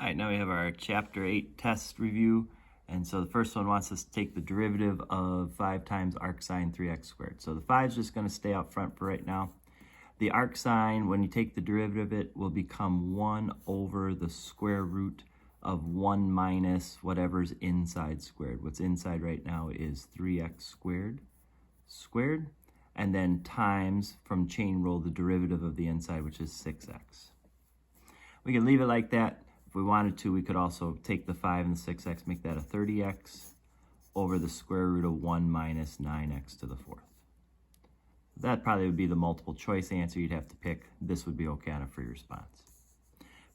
right, now we have our Chapter 8 test review. And so the first one wants us to take the derivative of 5 times arc sine 3x squared. So the 5 is just going to stay out front for right now. The arc sine, when you take the derivative of it, will become 1 over the square root of 1 minus whatever's inside squared. What's inside right now is 3x squared, and then times, from chain rule, the derivative of the inside, which is 6x. We can leave it like that. If we wanted to, we could also take the 5 and the 6x, make that a 30x over the square root of 1 minus 9x to the 4th. That probably would be the multiple choice answer you'd have to pick. This would be okay on a free response.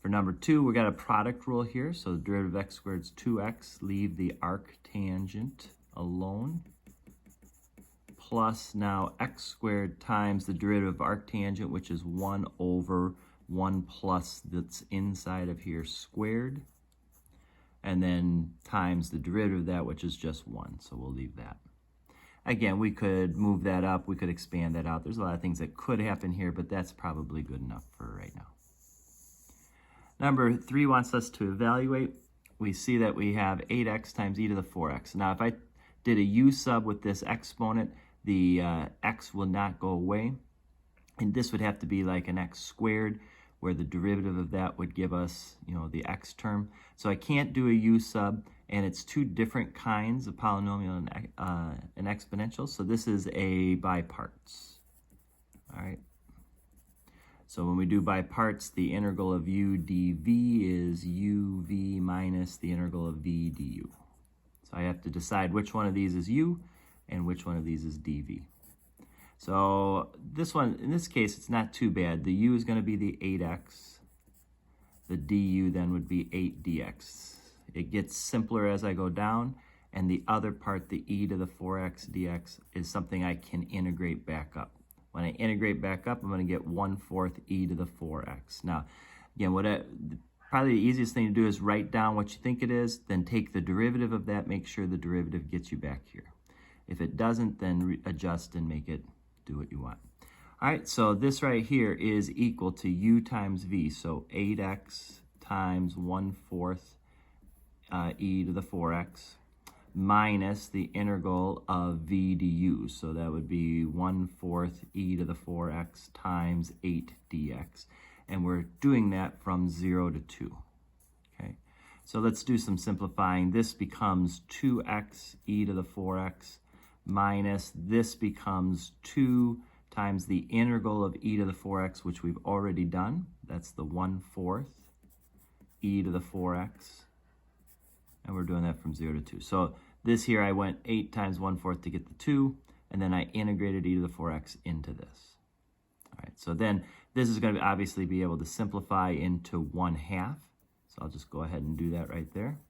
For number 2, we got a product rule here. So the derivative of x squared is 2x. Leave the arctangent alone. Plus now x squared times the derivative of arctangent, which is 1 over 1 plus that's inside of here squared. And then times the derivative of that, which is just 1. So we'll leave that. Again, we could move that up. We could expand that out. There's a lot of things that could happen here, but that's probably good enough for right now. Number 3 wants us to evaluate. We see that we have 8x times e to the 4x. Now, if I did a u sub with this exponent, the x will not go away. And this would have to be like an x squared, where the derivative of that would give us, the x term. So I can't do a u sub, and it's 2 different kinds of polynomial and exponential. So this is a by parts. All right. So when we do by parts, the integral of u dv is uv minus the integral of v du. So I have to decide which one of these is u and which one of these is dv. So this one, in this case, it's not too bad. The u is going to be the 8x. The du then would be 8 dx. It gets simpler as I go down, and the other part, the e to the 4x dx, is something I can integrate back up. When I integrate back up, I'm going to get 1/4 e to the 4x. Now, again, probably the easiest thing to do is write down what you think it is, then take the derivative of that, make sure the derivative gets you back here. If it doesn't, then adjust and make it do what you want. All right, so this right here is equal to u times v. So 8x times 1/4 e to the 4x minus the integral of v du. So that would be 1/4 e to the 4x times 8 dx. And we're doing that from 0 to 2. Okay, so let's do some simplifying. This becomes 2x e to the 4x minus this becomes 2 times the integral of e to the 4x, which we've already done. That's the 1/4 e to the 4x. And we're doing that from 0 to 2. So this here, I went 8 times 1/4 to get the 2, and then I integrated e to the 4x into this. All right, so then this is going to obviously be able to simplify into 1/2. So I'll just go ahead and do that right there.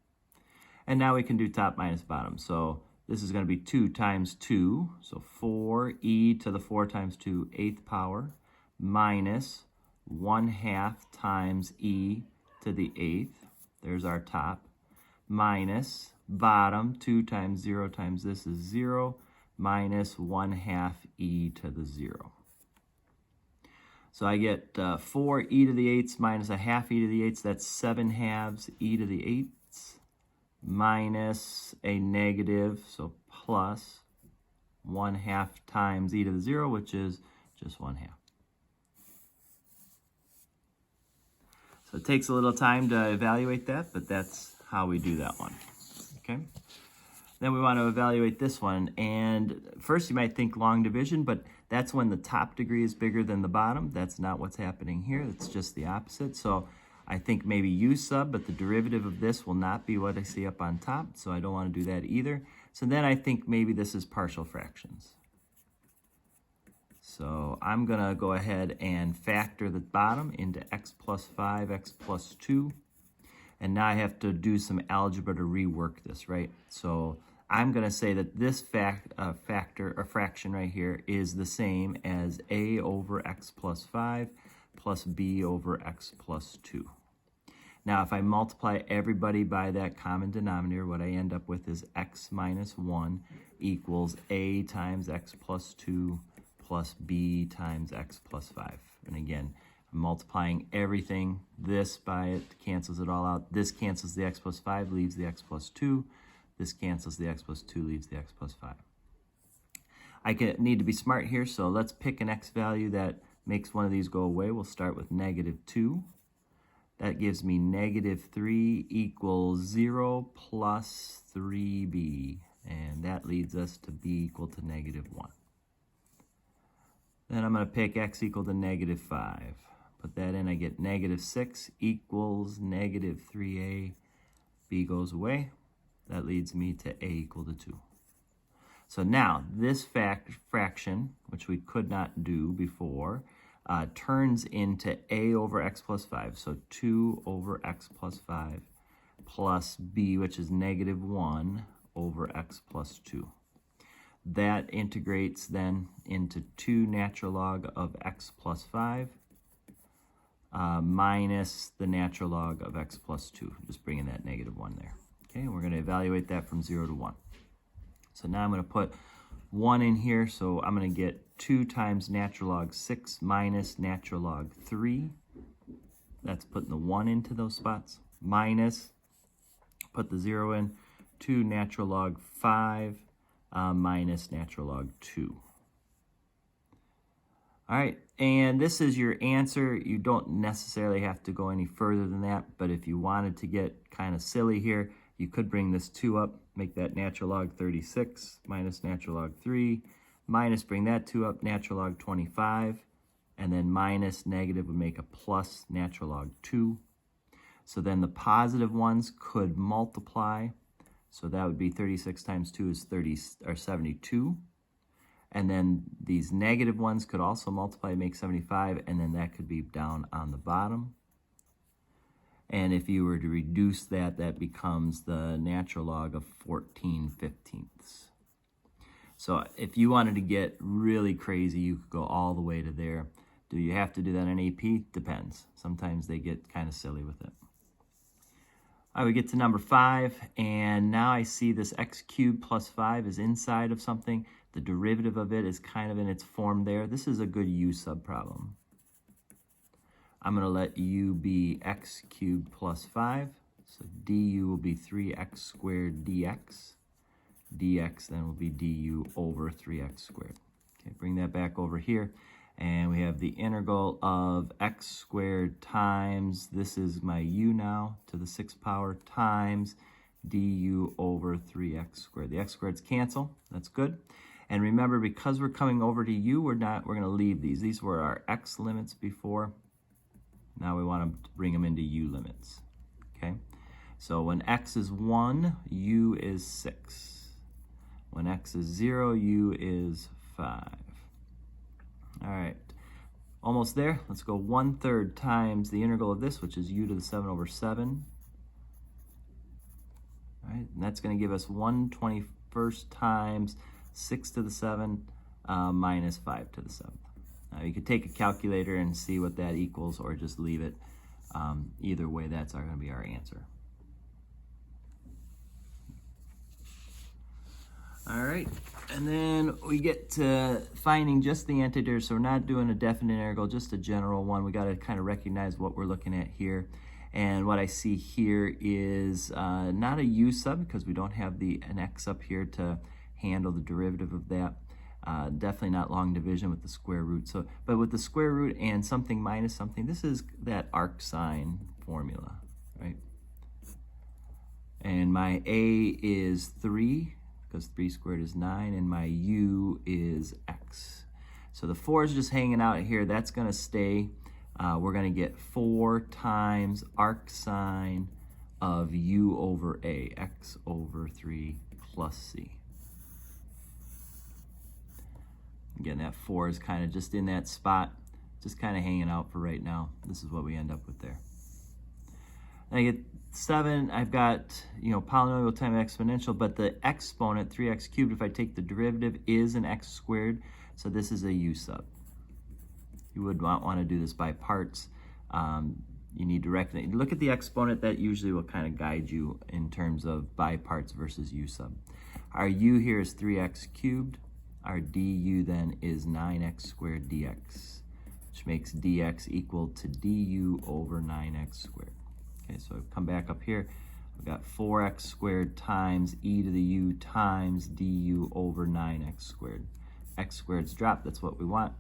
And now we can do top minus bottom. So this is going to be 2 times 2, so 4e to the 4 times 2, 8th power, minus 1/2 times e to the 8th. There's our top. Minus bottom, 2 times 0 times this is 0, minus 1/2 e to the 0. So I get 4 e to the 8ths minus 1/2 e to the 8ths. That's 7/2 e to the 8ths minus a negative, so plus 1/2 times e to the 0, which is just 1/2. So it takes a little time to evaluate that, but that's how we do that one. Okay. Then we want to evaluate this one, and first you might think long division, but that's when the top degree is bigger than the bottom. That's not what's happening here. It's just the opposite. So I think maybe u sub, but the derivative of this will not be what I see up on top, so I don't want to do that either. So then I think maybe this is partial fractions. So I'm going to go ahead and factor the bottom into x plus 5, x plus 2. And now I have to do some algebra to rework this, right? So I'm going to say that this factor or fraction right here is the same as a over x plus 5 plus b over x plus 2. Now, if I multiply everybody by that common denominator, what I end up with is x minus 1 equals a times x plus 2 plus b times x plus 5. And again, I'm multiplying everything. This by it cancels it all out. This cancels the x plus 5, leaves the x plus 2. This cancels the x plus 2, leaves the x plus 5. I need to be smart here, so let's pick an x value that makes one of these go away. We'll start with -2. That gives me -3 equals 0 plus 3b. And that leads us to b equal to -1. Then I'm going to pick x equal to -5. Put that in, I get -6 equals -3a. b goes away. That leads me to a equal to 2. So now, this fraction, which we could not do before, turns into a over x plus 5. So 2 over x plus 5 plus b, which is -1 over x plus 2. That integrates then into 2 natural log of x plus 5 minus the natural log of x plus 2, just bringing that -1 there. Okay, and we're going to evaluate that from 0 to 1. So now I'm going to put 1 in here, so I'm going to get 2 times natural log 6 minus natural log 3. That's putting the 1 into those spots. Minus, put the 0 in, 2 natural log 5 minus natural log 2. All right, and this is your answer. You don't necessarily have to go any further than that, but if you wanted to get kind of silly here, you could bring this 2 up, make that natural log 36 minus natural log 3, minus, bring that 2 up, natural log 25, and then minus negative would make a plus natural log 2. So then the positive ones could multiply. So that would be 36 times 2 is 72. And then these negative ones could also multiply to make 75, and then that could be down on the bottom. And if you were to reduce that, that becomes the natural log of 14/15. So if you wanted to get really crazy, you could go all the way to there. Do you have to do that in AP? Depends. Sometimes they get kind of silly with it. All right, we get to number 5, and now I see this x cubed plus 5 is inside of something. The derivative of it is kind of in its form there. This is a good u sub problem. I'm going to let u be x cubed plus 5. So du will be 3x squared dx. dx then will be du over 3x squared. Okay, bring that back over here. And we have the integral of x squared times, this is my u now, to the 6th power, times du over 3x squared. The x squareds cancel. That's good. And remember, because we're coming over to u, we're going to leave these. These were our x limits before. Now we want to bring them into u limits. Okay? So when x is 1, u is 6. When x is 0, u is 5. All right, almost there. Let's go 1/3 times the integral of this, which is u to the 7 over 7. All right, and that's going to give us 1/21 times 6 to the 7 minus 5 to the 7th. Now you could take a calculator and see what that equals, or just leave it. Either way, that's going to be our answer. All right, and then we get to finding just the antiderivative. So we're not doing a definite integral, just a general one. We got to kind of recognize what we're looking at here. And what I see here is not a u sub, because we don't have an x up here to handle the derivative of that. Definitely not long division with the square root. So, but with the square root and something minus something, this is that arc sine formula, right? And my a is 3. Because 3 squared is 9, and my u is x. So the 4 is just hanging out here. That's going to stay. We're going to get 4 times arc sine of u over a, x over 3 plus c. Again, that 4 is kind of just in that spot, just kind of hanging out for right now. This is what we end up with there. And I get 7, I've got, polynomial times exponential, but the exponent, 3x cubed, if I take the derivative, is an x squared, so this is a u sub. You would not want to do this by parts. You need to recognize, look at the exponent. That usually will kind of guide you in terms of by parts versus u sub. Our u here is 3x cubed. Our du then is 9x squared dx. which makes dx equal to du over 9x squared. Okay, so come back up here. I've got 4x squared times e to the u times du over 9x squared. X squared's dropped, that's what we want.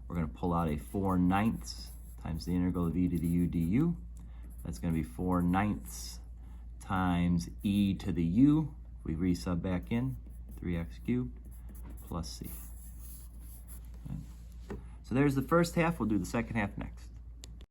We're going to pull out a 4/9 times the integral of e to the u du. That's going to be 4/9 times e to the u. We resub back in, 3x cubed plus c. Okay. So there's the first half. We'll do the second half next.